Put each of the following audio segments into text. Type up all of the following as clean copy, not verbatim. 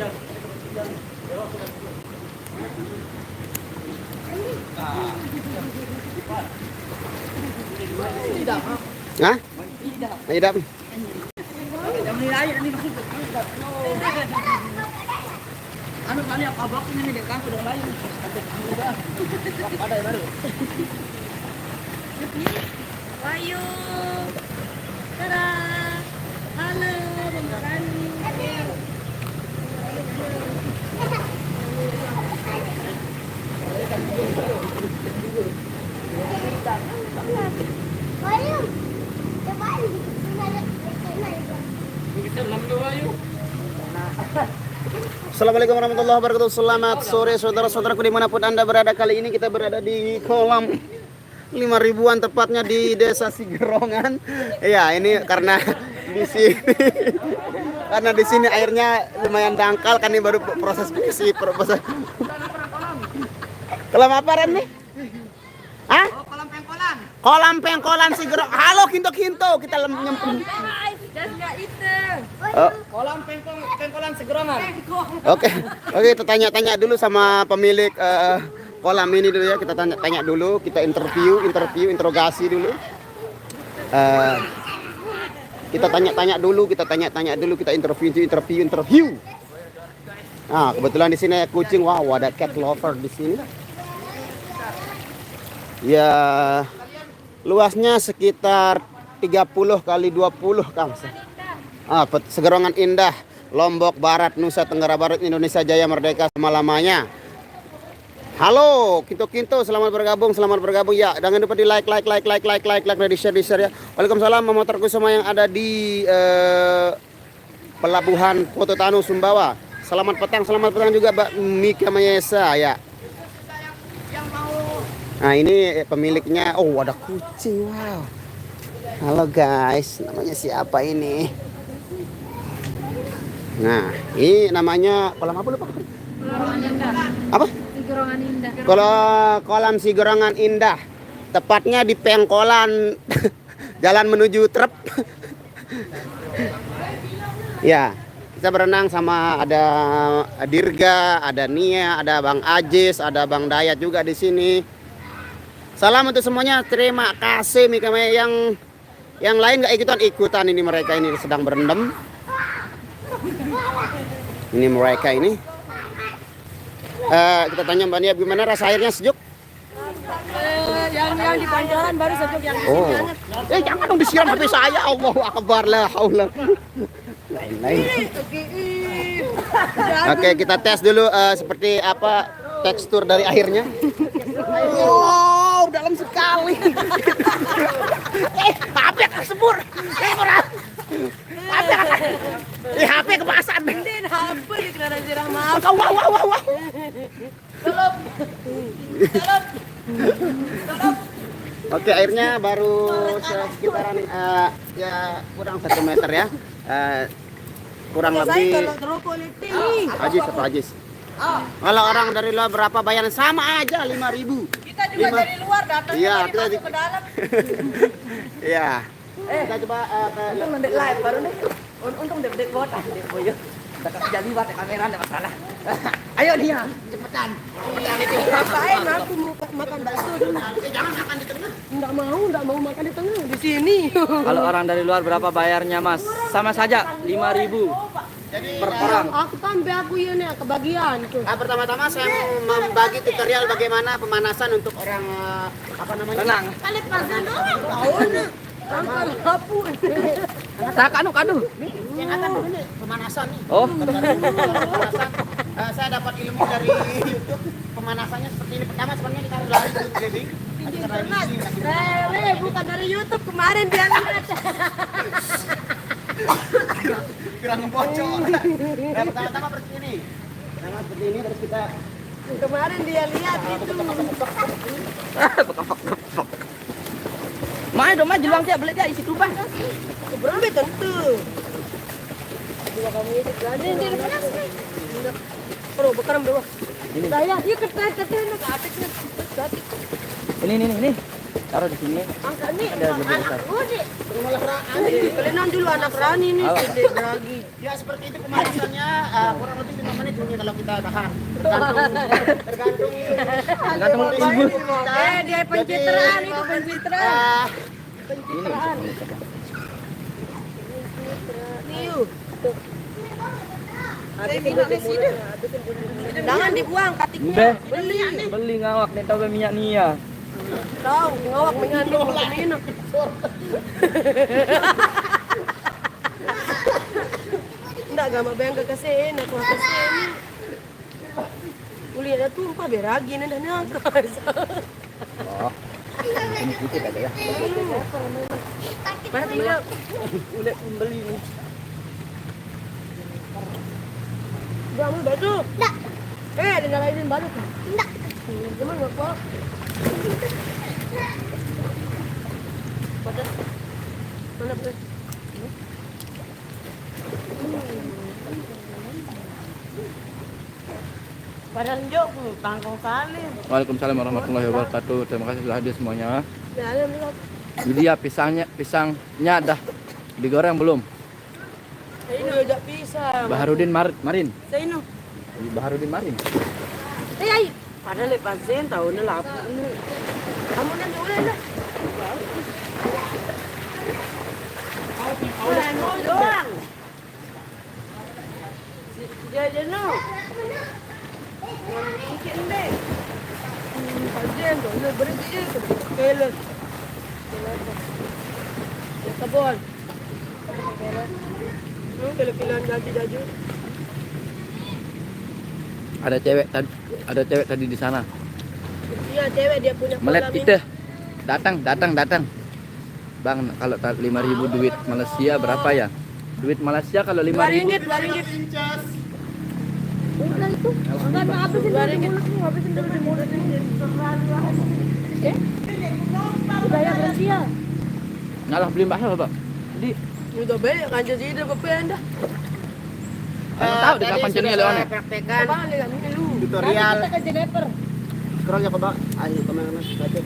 Hah? Tidak. Anu kali apa abak ini dia kan sudah lain. Ada baru. Ayo. Tada. Halo, makan. Ayo. Coba Assalamualaikum warahmatullahi wabarakatuh. Selamat sore saudara-saudaraku dimanapun Anda berada. Kali ini kita berada di kolam 5.000-an, tepatnya di Desa Sigerongan. Ya, ini karena di sini airnya lumayan dangkal kan, ini baru proses proses. Kolam apa Ren nih? Hah? Oh, kolam pengkolan. Kolam pengkolan Sigerongan. Halo Kinto, kita nyemplung. Kolam pengkolan Sigerongan. Oke, kita tanya-tanya dulu sama pemilik kolam ini dulu ya. Kita tanya dulu, kita interogasi dulu. Kita tanya-tanya dulu, kita interview. Nah, kebetulan di sini ada kucing. Wow, ada cat lover di sini. Ya, luasnya sekitar 30 kali 20 Kang. Sigerongan Indah, Lombok Barat, Nusa Tenggara Barat, Indonesia Jaya Merdeka selama-lamanya. Halo, Kinto, selamat bergabung ya. Jangan lupa di like, dan di share ya. Waalaikumsalam motorku semua yang ada di Pelabuhan Kota Tanu Sumbawa. Selamat petang juga Mbak Mika Mayesa ya. Nah, ini pemiliknya. Oh, ada kucing. Wow. Halo guys, namanya siapa ini? Nah, ini namanya kolam apa lupa? Sigerongan Indah. Apa? Sigerongan Indah. Kolam Sigerongan Indah. Tepatnya di pengkolan jalan menuju trep. Ya, kita berenang sama ada Dirga, ada Nia, ada Bang Ajis, ada Bang Dayat juga di sini. Salam untuk semuanya. Terima kasih Mika Maya. Yang lain nggak ikutan ini, mereka ini sedang berendam. Ini mereka ini. Kita tanya Mbak Nia, gimana rasa airnya, sejuk? Yang di Pancoran baru sejuk, yang Oh, jangan dong disiram HP saya. Allahu Akbar, la haula. Lain. Oke, kita tes dulu seperti apa tekstur dari airnya. Wow, dalam sekali. HP kesebur. HP kebasan. HP dikira sirah maaf. Wow. Tolong. Oke, airnya baru sekitaran ya kurang 1 meter ya. Kurang lebih. Ajis. Kalau orang dari luar berapa bayaran? Sama aja 5.000. Kita juga dari luar datang Iya, ke dalam. Iya. Kita coba Untung mendek live baru nih. Untung dek kota dek boyo. Dekat jadi buat kamera enggak masalah. Ayo dia, cepetan. Ngapain aku mau makan bakso dulu? Jangan makan di tengah. Enggak mau makan di tengah, di sini. Kalau orang dari luar berapa bayarnya, Mas? Sama saja 5.000 per orang. Aku tambah aku ini kebagian tuh. Pertama-tama saya mau membagi tutorial bagaimana pemanasan untuk orang apa namanya? Tenang. Palit pasan doang. Tahu. Angkat hapu. Tak kanu. Yang akan ini pemanasan nih. Oh. Pemanasan. Saya dapat ilmu dari YouTube. Pemanasannya seperti ini. Pertama sebenarnya kita harus lari dulu training. Bukan dari YouTube, kemarin dia lihat. Kurang bocor. Nah, pertama seperti ini. Terus kita Kemarin dia lihat itu. Main dong, jelang dia beli dia isi kubah. Berapa tentu. Dua kamu itu gade di panas nih. Perlu bekaram dulu. Saya dia ketat nak atiknya. Ini. Taruh di sini. Angkat nih, Ada lebih besar. aku deh. Kalian dulu anak Rani nih, gede Dragi. Ya seperti itu pemanasannya kurang lebih 5 menit ini kalau kita tahan. Tergantung ibu. Dia pencitraan itu pencitraan. Pencitraan. Niu. Jangan dibuang katiknya. Beli ngawak nih tahu minyak nih ya. Tahu ngawak mengandung minum. Enggak gambar bayang ke kesini, aku kesini. Kuliah tumpah beragi nih dan angkat. Oh. Ini sedikit aja ya. Mana tinggal? Udah beli nih. Udah ambil baju. Enggak. Ada nyalain baju kan? Enggak. Cuman enggak kuat. Mana beli? Padahal jok tangkong salim. Waalaikumsalam warahmatullahi wabarakatuh. Terima kasih sudah hadir semuanya. Ya, lihat. Jadi ya pisangnya dah digoreng belum? Saya ini ajak pisang. Baharudin Marin. Saya ini. Baharudin Marin. Ay. Padahal lepasin tahunnya lah. Kamu nanti udah. Udah doang. Dia no. Mungkin deh. Pasien tuh, udah berhenti ya, keles. Ya kabon. Keles ganti baju. Ada cewek tadi di sana. Iya cewek dia punya Melet kolam kita. Datang. Bang, kalau 5.000 duit Malaysia berapa ya? Duit Malaysia kalau 5.000 ringgit. Udah itu. Enggak habisin dulu mulutmu, habisin dulu di mulut ini. Udah ya berhenti ya. ngalah beli bakso Pak. Di Udah banyak kan jadi udah bependa. tahu di kapan jenis leone. Praktekan Bang lihat ini lu. tutorial. Kita ke Jennifer. Scroll ya ke bawah. Ayo kemana-mana baca.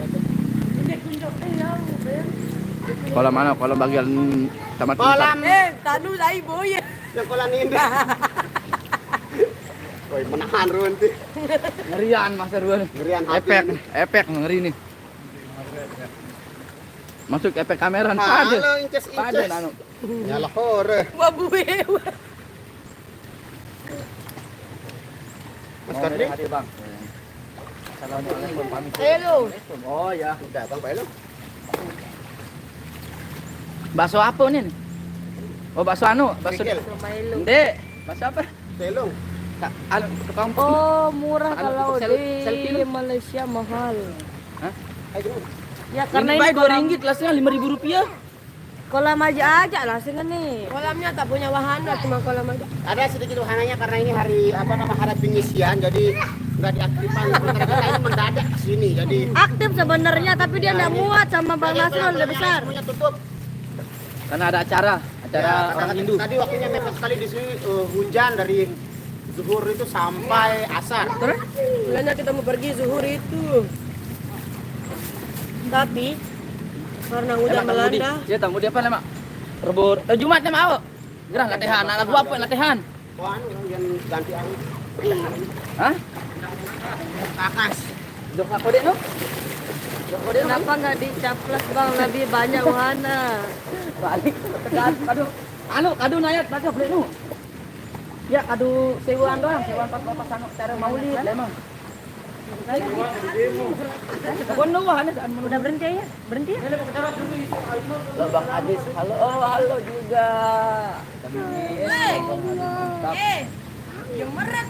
Ini kunjung ya. Kolam mana? Kolam bagian tamat Kolam Tanu lai boy. yang kolam indah. Woi, menahan ruan tuh. ngerian masa ruan. Ngerian hati. Efek ngeri nih. Masuk efek kamera Halo, ada inces. anu. Nyalah hore. Wabuwe. Mas Kadri. Hadir Bang. Assalamualaikum pamit. Ayo lu. Oh ya. Udah, Bang Pak Elo. Bakso apa nih? Oh bakso anu, bakso. Bengkel. Ndek, bakso apa? Telung. Anu tukang Oh, murah Anu, kalau selfie di lu? Malaysia mahal. Hah? Ayo. Ya Karena karena ini ini ringgit lasnya 5.000 rupiah. kolam aja lah sih nih. Kolamnya tak punya wahana, cuma kolam aja. Ada sedikit wahananya karena ini hari hari pengisian jadi nggak diaktifkan. Sementara kita ini mendadak ke sini jadi Aktif sebenarnya tapi dia nggak muat sama Bang Nasrul udah besar. semuanya tutup. Karena ada acara Ya, orang Hindu. Tadi waktunya mepet sekali di sini hujan dari zuhur itu sampai asar. Terus? Mulanya kita mau pergi zuhur itu. Tapi karena hujan melanda, Ya tamu dia apa nama? Rebur. Jumatnya mau. Gerang latihan. Anak gua apa latihan? Oh, anu yang ganti angin. Hah? Kakas. Dok aku deh no. kenapa nggak dicaplas Bang? Lebih banyak wahana. Balik. Aduh. Anu kadu nayat baca beli nu. Ya kadu sewaan doang, sewaan pas anu cara maulid emang. Kono wahana Udah berhenti ya? Berhenti ya? Bang Adis, halo. Oh, halo juga. Yang meret.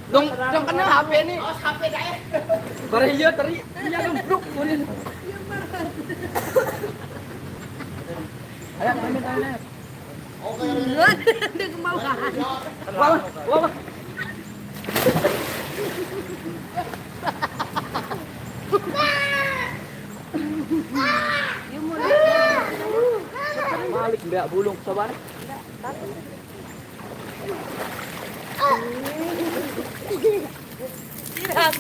Dong kena HP nih. Oh, HP dah ya. Bareng iya teri. Iya dong, bruk. Ayo, ayo. Dia kemauan. Wah. Balik mbak bulung sabar. Siram.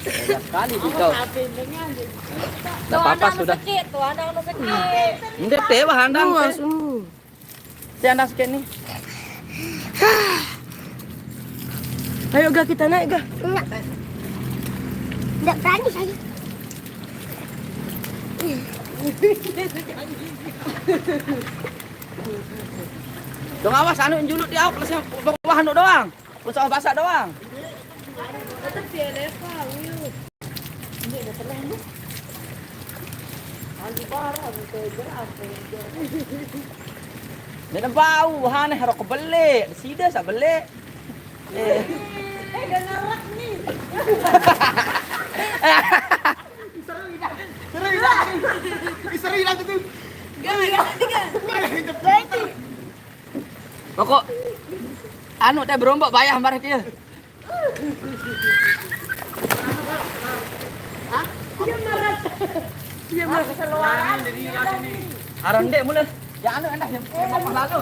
Sekali kau. Tidak apa-apa sudah. Sakit tuh, anak sakit. Hindi tewa handang. Luas. Si handang sakit nih. Ayo ga kita naik ga. Enggak. Enggak berani saya. Dong awas anu juluk di awak lesnya bawah anu doang. Usah basah doang. Dia bau, haneh rokok beli, sida sa beli. Narak nih. Seru hilang itu. Pokok anu teh berombak bayah marah dia. Dia marah keseluaran. Aran dek mulai. Ya anu endah yang mau lalu.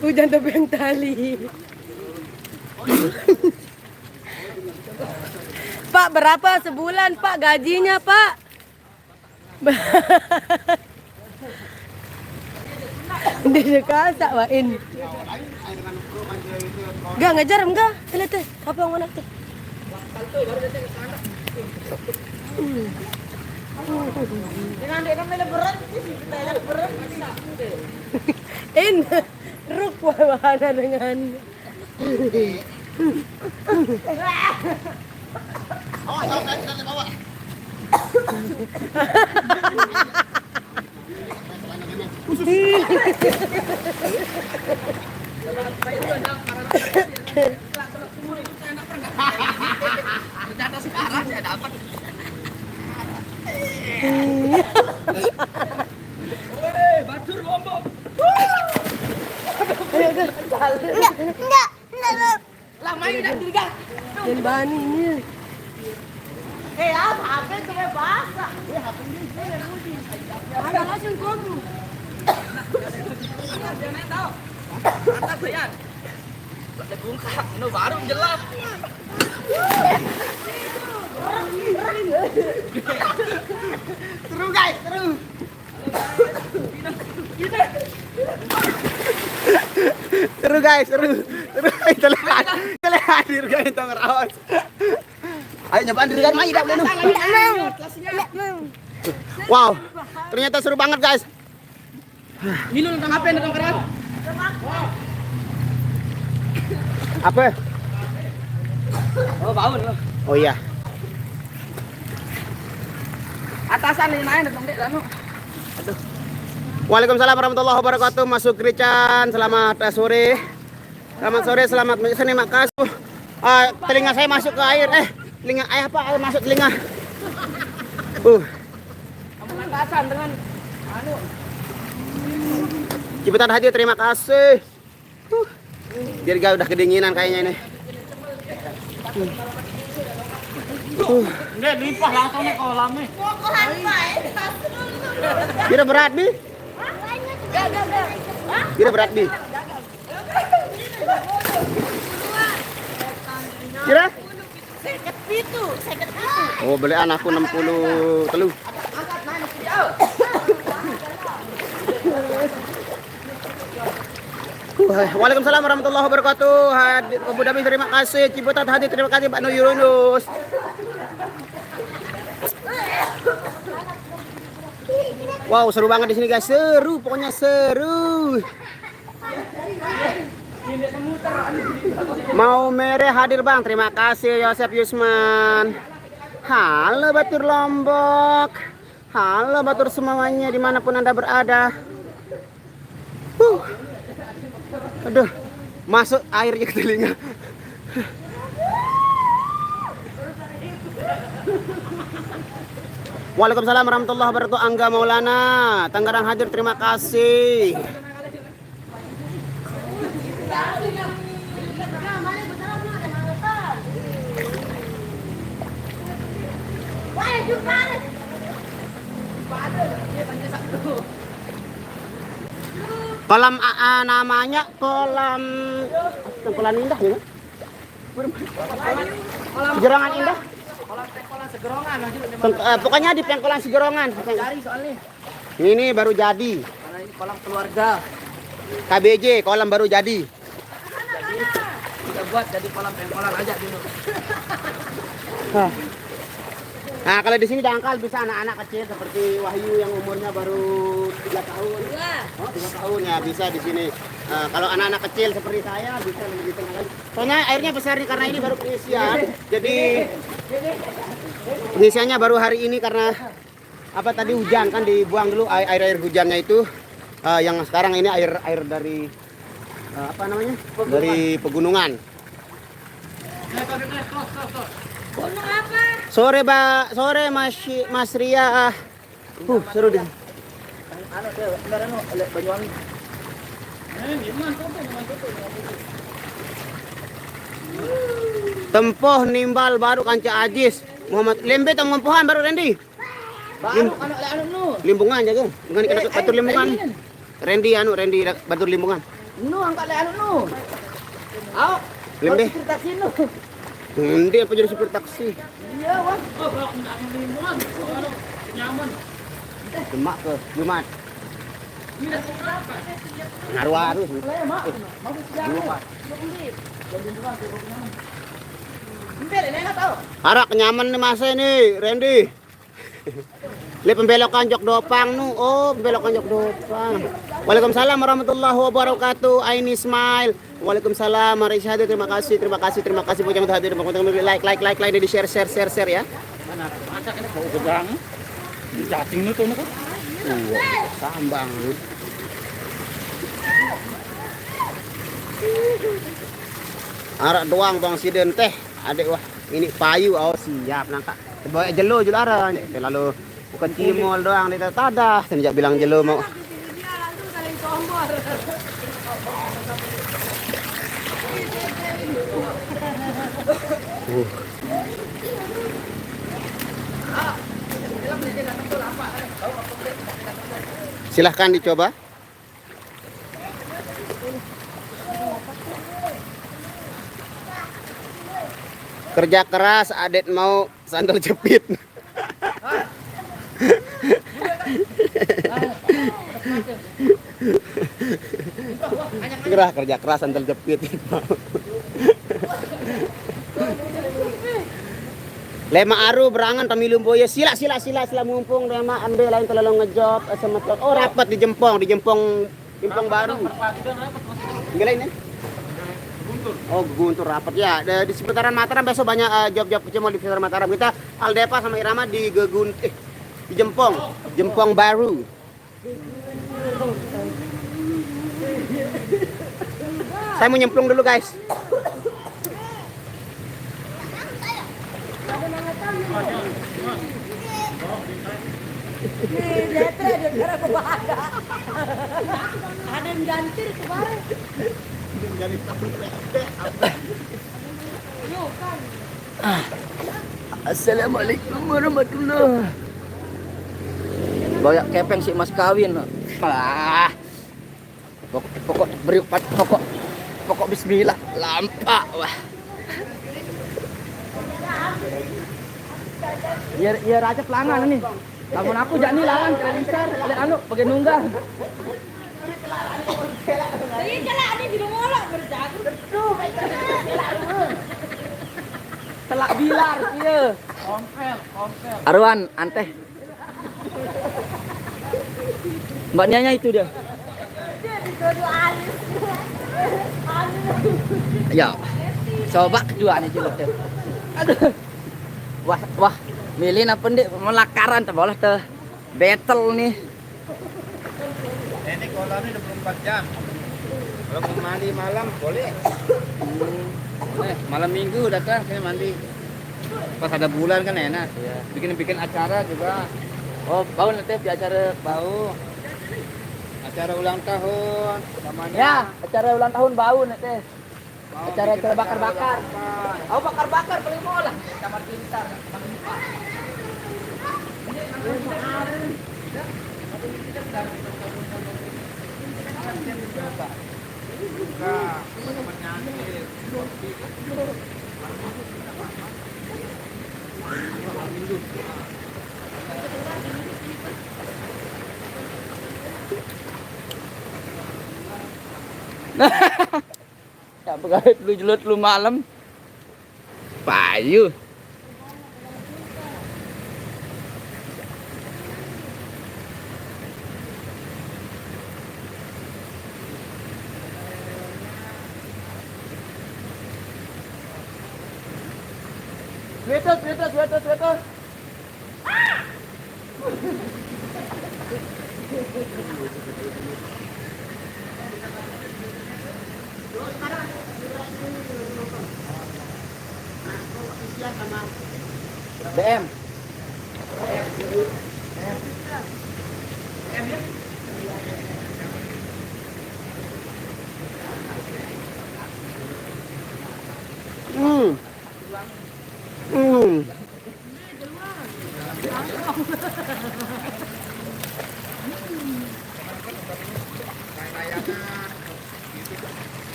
Hujan tapi yang tali. Pak, berapa sebulan Pak gajinya Pak? Dia kasak wain. Enggak ngajar enggak? Lihat teh, apa yang mana teh? In, ruk wahana dengan. Batur lombok. Enggak. Lah main dah dirga. Yang bani ini. Apa itu bahasa? Ada langsung kamu. Jangan tahu. Atas yan. Ada bungkak, no baru jelap. Seru guys, seru. Seru guys, seru. Terlihat hadir guys itu ngerawas. Ayo nyobaan diri kan main dah boleh nu. Wow, ternyata seru banget guys. Minum tentang apa tentang keras? Apa? Oh, baun lo. Oh iya. Atasan ini naik tentang dek anu. Waalaikumsalam warahmatullahi wabarakatuh. Mas Sukrican, selamat sore. Selamat sore, selamat terima kasih. Telinga saya masuk ke air. Telinga apa? Air masuk telinga. Kamu atasan dengan anu. Ciputat hadir, terima kasih. Dirga udah kedinginan kayaknya ini. Nggak limpah langsung nih kolamnya. Kira berat bi? Kira berat bi? Kira? Seket pitu. Oh beli anakku 60 telu. Waalaikumsalam warahmatullahi wabarakatuh. Hadir Abu Dhabi, terima kasih. Ciputat hadir, terima kasih Pak Nur Yunus. Wow, seru banget di sini guys. Seru, pokoknya seru. Mau mereh hadir Bang. Terima kasih Yosef Yusman. Halo Batur Lombok. Halo Batur semuanya dimanapun Anda berada. Aduh, masuk airnya ke telinga. Waalaikumsalam warahmatullahi wabarakatuh. Angga Maulana, Tangerang hadir, terima kasih. Kolam namanya kolam Tengkolan Indah ya. Segerongan Indah. Kolam tengkolan segerongan lanjut. Pokoknya di Pengkolan Segerongan. Cari soalnya. Ini baru jadi. Karena ini kolam keluarga. KBJ kolam baru jadi. Jadi kita buat jadi kolam tengkolan aja dulu. Nah, kalau di sini dangkal bisa anak-anak kecil seperti Wahyu yang umurnya baru 3 tahun. Oh, 3 tahun ya bisa di sini. Kalau anak-anak kecil seperti saya bisa lebih tengah lagi. Soalnya airnya besar nih karena ini baru pengisian. Jadi pengisiannya baru hari ini karena apa tadi hujan kan dibuang dulu air hujannya itu. Yang sekarang ini air dari apa namanya? Dari pegunungan. Gunung apa? Sore Mas Ria. Seru deh. Anu tuh, beneran no, Banyuwangi. Tempoh nimbal baru kanca Ajis. Muhammad Lembe tong mempohan baru Randy. Baru anu nu. Limbungan jaga. Bukan kita batur limbungan. Randy batur limbungan. Nu angkat le anu nu. Ayo. Lembe. Cerita sini nu. Hindi apa jadi supir taksi. Iya, Wah. Demak ke Jumat. Ngaruh harus. Saya mak. Mau siapa? Enggak, enggak tahu. Harap kenyaman nih masa ini, Randy. Lihat pembelokan Jok Dopang nu. Oh, pembelokan Jok Dopang. Waalaikumsalam warahmatullahi wabarakatuh. Aini Ismail. Waalaikumsalam Marishadi. Terima kasih punya hadir. Like di share ya. Mana masak ini bau gedang. Cacing nu tuh nu. Sambang. Arak doang bang siden teh. Adek wah, ini payu oh siap nangka. Bawa jelo julara lalu bukan cimol doang dia tadah. Senjak bilang jelo mau. Silahkan dicoba. Kerja keras, adet mau sandal jepit. Kerja keras sandal jepit. Lema aru berangan pemilu boya sila mumpung lema ambil lain terlalu ngejob sama oh rapat di Jempong baru. Gila ini. Oh Guntur rapat ya di seputaran Mataram besok banyak job-job kecil di seputaran Mataram kita Aldepa sama Irama di di Jempong baru. Saya mau nyemplung dulu guys. Ada yang gantir kemarin. Assalamualaikum warahmatullahi. Banyak kepeng si mas kawin. Pokok bismillah lampak wah. Ya raja pelangan nih. Bangun aku jani lawan kelencar oleh anu bagian nunggang. Saya jalan ini di rumah berjalan. Telak bilar iya. Kompel. Arwan anteh. Mbak Nyanya itu dia. Ya. Coba kedua nih jelek tuh. Aduh. Wah, milih apa nih melakaran terbolah tuh. Battle nih. Ini kolamnya 24 jam. Kalau mau mandi malam boleh. Malam minggu datang sini mandi. Pas ada bulan kan enak. Iya. Bikin acara juga. Oh, bau nanti di acara bau. Acara ulang tahun namanya. Ya, acara ulang tahun bau nanti. Acara bakar-bakar. Oh, bakar-bakar paling mau lah. Kamar pintar. Ya pegawai lu jelut lu malam. Payu. Sweater. BM. Hmm. Hmm.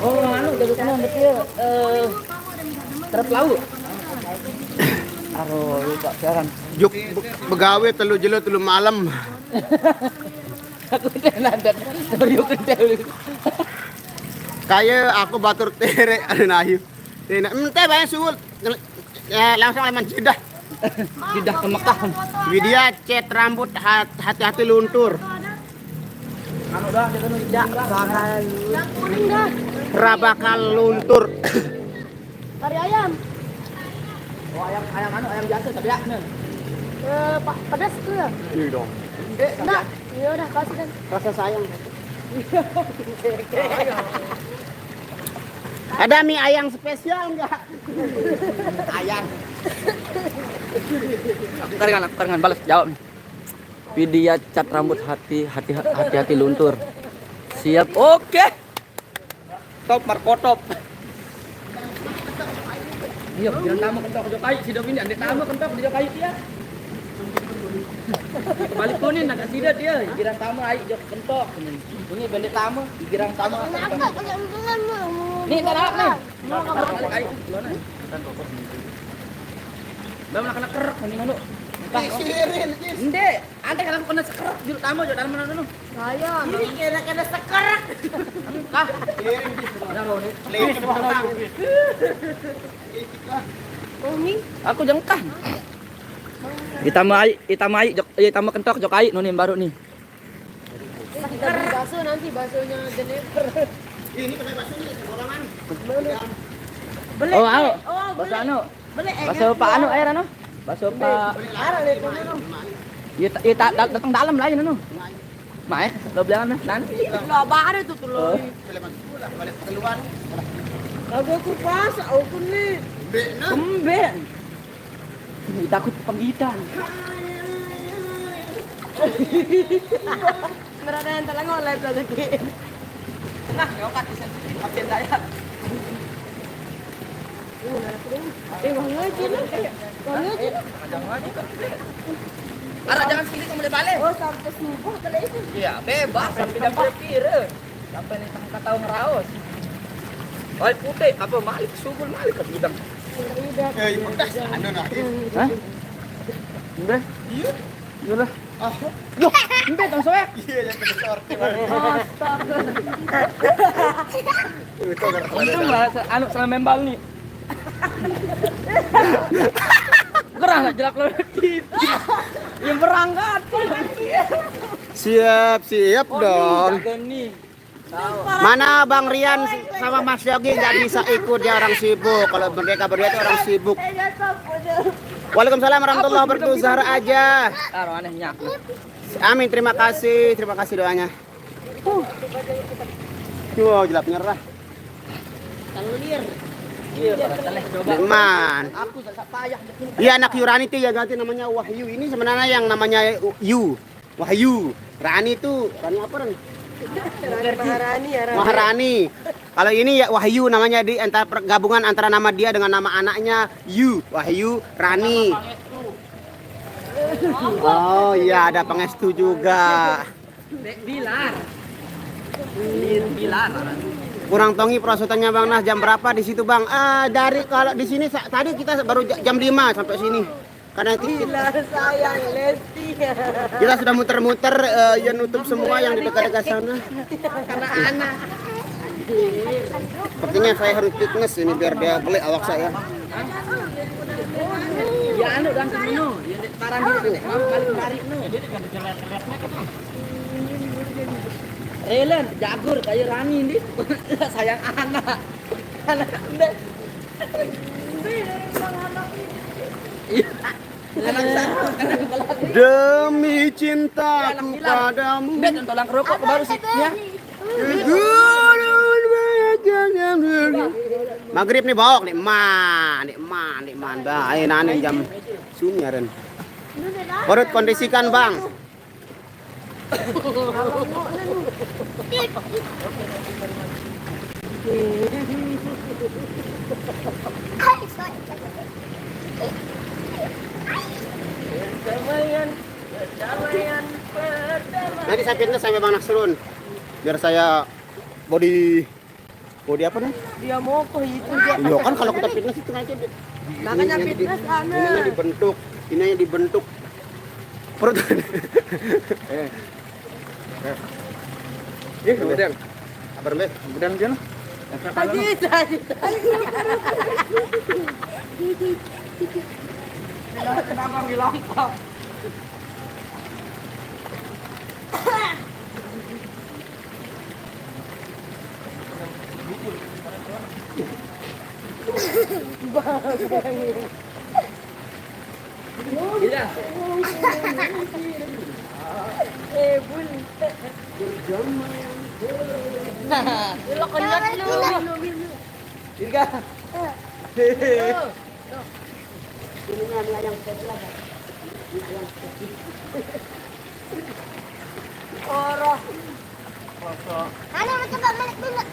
Oh, anu dari sana betul terap laut. Aduh, lupa sekarang. Juk begawe telu jelo telu malam. Aku udah nadat serius gede. Kayak aku batur tere ada nayu. Ente banyak suul. Ya, langsung leman jidah. Tidak ke Mekah. Widya cat rambut hati-hati luntur. Anu dah kita nu tidak bakal. Yang kuning dah. Rabakal luntur. Kari ayam. Oh, ayam anu ayam biasa tapi ya. Pedas tuh ya? Ini dong. Enggak. Ya udah kasih kan. Rasa sayang. Ada mie ayam spesial enggak? Ayam. Aku taringan balas jawab nih. Widya cat rambut hati-hati luntur. Siap. Oke. Top Marco top. Iya, bilang tamu kentok jo kayu sidop ini ande tamu kentok jo kayu dia. Balik kunin nak sidat dia, girang tamu ai jo kentok. Ini bende tamu, girang tamu. Nih tarak nih. Tarak ai. Bang nak kerek ini ngono. Ende, ante kalau kena sekerek juru tamu jo dalam mana dulu. Saya. Ini kena sekerak. Kah? Umi. Aku jengkah. Ditambah kentok jok ai nih baru nih. Kita beli bakso nanti baksonya Jennifer. Ini pakai baksonya sembarangan. Beli. Oh, anu. Oh, Bakso anu. Beli. Bakso Pak anu air anu. Bakso Pak. Iya datang dalam lah anu. Mae, lo bilang nanti. Lo apa itu tuh lo? Balik keluar. Aku pas, aku nih. Kemben. Takut penggitan. Berada yang telah ngoleh lagi. Nah, nyokat di absen saya. Wangi aja lah. Wangi aja lah. Ara jangan sini kamu balik. Oh, sampai subuh kali itu. Iya, bebas sampai jam berpira. Sampai nih tengah tahu ngeraos. Oi putih apa malik subul malik ke bidang. Pedas anu nah. Hah? Udah? Iya. Udah. Yo, embe tong soek. Iya, yang pedas sorti. Astaga. Untung lah anu sama membal nih. Gerah enggak jelak lo. Yang berangkat. Siap dong. Nih. Mana Bang Rian sama Mas Yogi nggak bisa ikut, dia orang sibuk. Kalau mereka berdua itu orang sibuk. Waalaikumsalam warahmatullahi wabarakatuh. Zahra aja. Taruh anehnya. Amin, terima kasih doanya. Wow, jelap nyerah. Iya, coba. Man. Aku tak payah. Iya, anak Yurani itu ya ganti namanya Wahyu. Ini sebenarnya yang namanya Yu. Wahyu. Rani itu, Rani apa Ran? Maharani ya. Maharani. Kalau ini ya Wahyu namanya di antara gabungan antara nama dia dengan nama anaknya Yu, Wahyu Rani. Oh iya ada Pangestu juga. Bilar. Bilar. Kurang tongi perosotannya Bang Nah jam berapa di situ Bang? Dari kalau di sini tadi kita baru jam 5 sampai sini. Karena Bilar sayang Lesti. kita sudah muter-muter ya nutup semua yang di dekat-dekat sana. Karena anak. Sepertinya saya harus fitness ini biar dia beli awak saya. Ya anu dan semino, ya parah dia mau balik tarik nu. Relen jagur kayak Rani ini. Sayang anak. Anak ndek. Iya. Anak satu karena kepala. Demi cintaku padamu. Ndek tolong rokok baru sih ya. Maghrib nih bawok nih man dah ayo nane jam sunyaran. Perut kondisikan Bang. Nanti saya fitness sampai Bang Nasrun. Biar saya body apa nih? Dia mau kok itu dia. Iya kan kalau kita fitness itu aja. Makanya fitness Ininya dibentuk, ininya dibentuk. Perut. Kemudian. Kabar Mbak? Kemudian gimana? Tadi. Kenapa bilang kok? Gila. Bul. Lo konyol lu. Tiga. Oroh. Ano coba balik dulu.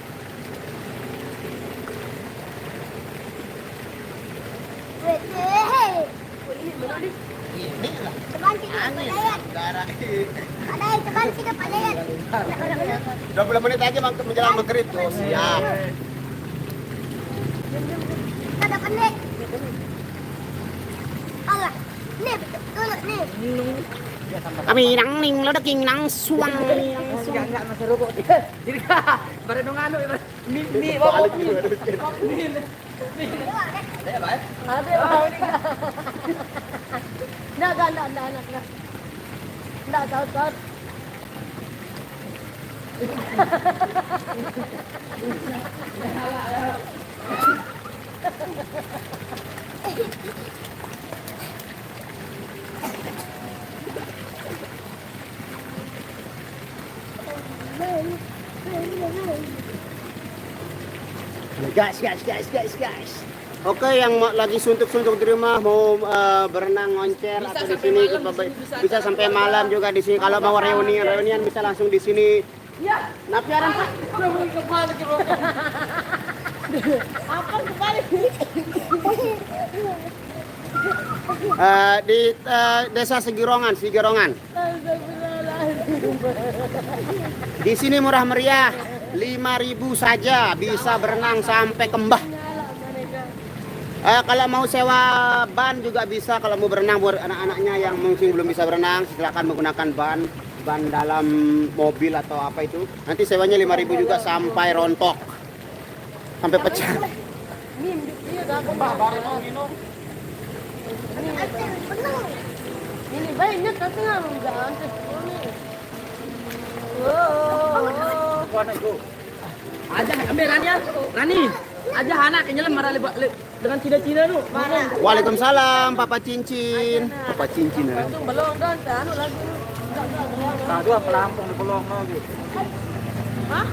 Teban sih kepalayan. 20 menit aja Bang menjelang maghrib tuh. Siap. Ada pendek. Allah. Nih, dulu nih. Kami nang ning lo king nang suang. Enggak masih rokok. Dirga. Bare dong anu. Mi bawa mi. Ada apa? Ada mau nih. Nggak. Nggak tahu. Guys. Oke, yang lagi suntuk-suntuk di rumah mau berenang ngoncer atau di sini bisa sampai malam juga di sini. Kalau mau reunian bisa langsung di sini. Ya, Nah, piaran Pak. kembali ke bawah. Apa kembali? Di desa Sigirongan. Di sini murah meriah, 5.000 saja bisa berenang sampai Kembah. Kalau mau sewa ban juga bisa, kalau mau berenang buat anak-anaknya yang mungkin belum bisa berenang, silakan menggunakan ban dalam mobil atau apa itu. Nanti sewanya 5.000 juga sampai rontok, sampai pecah. Ini banyak katanya jangan Aja ambil Rani. Aja anak nyelam marah dengan Cina nu. Mana? Waalaikumsalam, Papa Cincin. Papa Cincin. Untung belum dan anu lagi. Nah, dua pelampung di pelong lagi. Hah?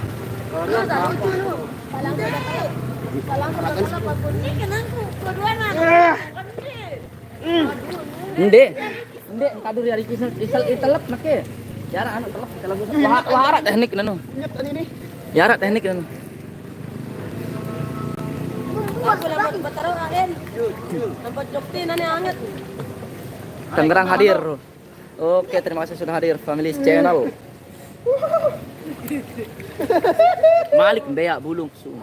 Lu tak lucu lu. Palang apa pun ini kenangku. Kedua-duanya. Ende, kadur dari kisah itelep make. Yara anu telok kalau wahara teknik nanu. Nyet ini. Yara teknik nanu. Aku lambat bataro Raden. Tempat jokti nani anget. Tangerang hadir. Oke, terima kasih sudah hadir Family Channel. Malik beak bulung su.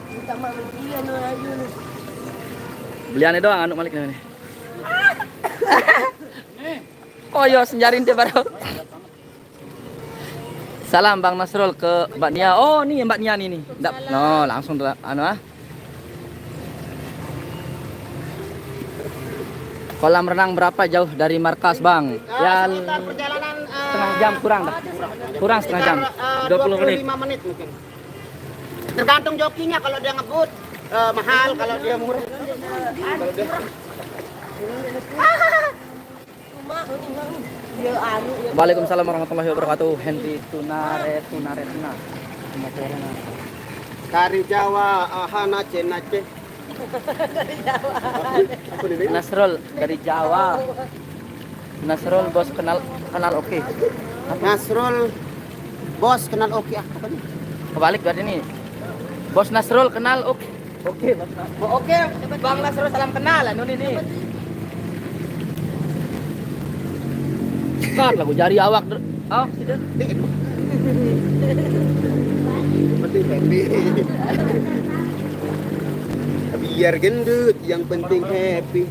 Minta mak dia no ayu no. Beliannya doang anu Malik ini. Oh yo senjarin dia baru. Salam Bang Nasrul ke Mbak Nia. Oh nih Mbak Nia nih. No langsung anu ah. Kolam renang berapa jauh dari markas Bang? Ya Sekitar perjalanan setengah jam kurang dah. Kurang setengah jam. 20 menit. 25 menit mungkin. Tergantung jokinya, kalau dia ngebut mahal, kalau dia murah. Kalau dia Dia anu ya. Waalaikumsalam warahmatullahi wabarakatuh. Henry tuna. Kari Jawa, ahana cenace. Apa nih? Nasrul dari Jawa. Nasrul bos kenal oke. Nasrul bos kenal oke apa nih? Kebalik berarti nih. Bos Nasrul kenal oke. Oke, oke. Bang Nasrul salam kenal anu ini. Kat lagu jari awak. Oh, sudah. Penting happy. Biar gendut, yang penting happy.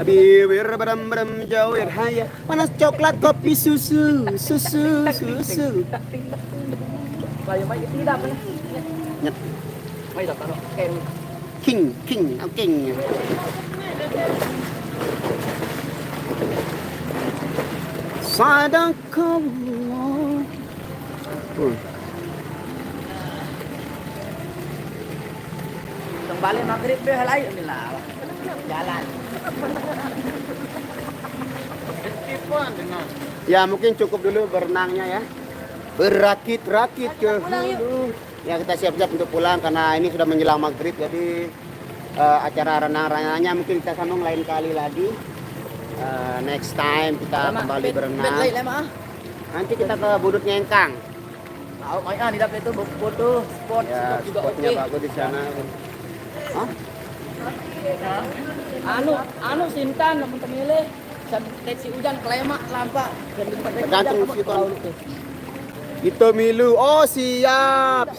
Biar beram-beram jauh yang haya. Panas coklat, kopi, susu. Bayu mai tidak pernah. Nyet. Mai dah taruh kem. King. Sadakallah. Kembali maghrib deh halai lah. Jalan. Ya mungkin cukup dulu berenangnya ya. Berakit-rakit ke hulu. Ya kita siap-siap untuk pulang karena ini sudah menjelang maghrib, jadi acara renang-renangnya mungkin kita sambung lain kali lagi. Next time kita kembali berenang. Nanti kita ke Budut Nyengkang. Tahu mai di dapat itu foto spot Ya, juga spotnya oke. bagus di sana. Hah? Anu Sintan namun temile deteksi hujan kelema lampa dan Tergantung situ. Itu milu. Oh, siap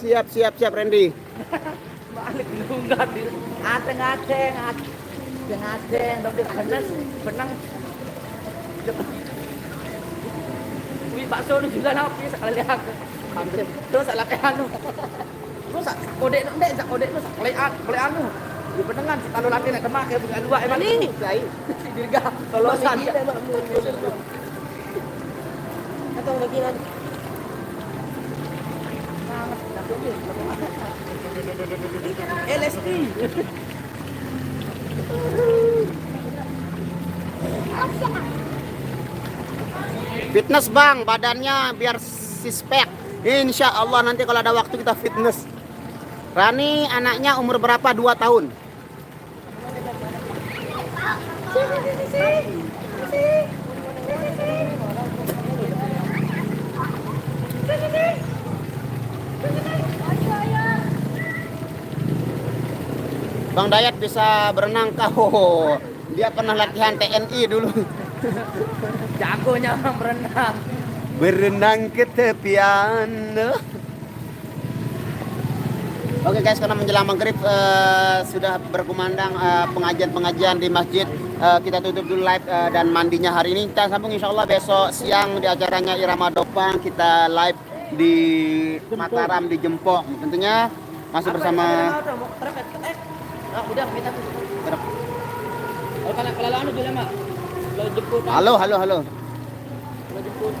Randy. balik nunggak di ateng tapi benang wih bakso nu juga napi sekali lihat terus salah kayak anu terus kode nu sekali anu di penengan si talu laki nek kemak ya punya dua emang ini sai si dirga lolosan Atau lagi nanti. LSD Fitness bang, badannya biar sispek. Insya Allah nanti kalau ada waktu kita fitness. Rani anaknya umur berapa? 2 tahun. Bang Dayat bisa berenang kau. Dia pernah latihan TNI dulu. jagonya orang berenang. Berenang ke tepian. Oke guys, karena menjelang maghrib sudah berkumandang pengajian-pengajian di masjid. Kita tutup dulu live dan mandinya hari ini. Kita sambung insya Allah besok siang di acaranya Irama Dopang. Kita live di Mataram di Jempok. Tentunya masih bersama. Udah kita tuh. Kalau anu bilang mak. Kalau jemput. Halo. Kalau jemput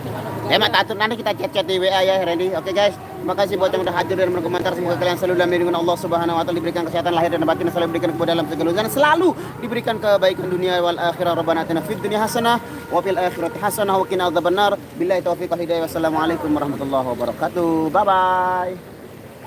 Ya mak tatur nanti kita chat di WA ya Randy. Oke guys, terima kasih buat yang udah hadir dan berkomentar. Semoga kalian selalu dalam lindungan Allah Subhanahu wa taala, diberikan kesehatan lahir dan batin, selalu diberikan kemudahan dalam segala urusan, selalu diberikan kebaikan dunia wal akhirah. Rabbana atina fid dunya hasanah wa fil akhirati hasanah wa qina adzabannar. Billahi taufiq wal hidayah. Wassalamualaikum warahmatullahi wabarakatuh. Bye bye.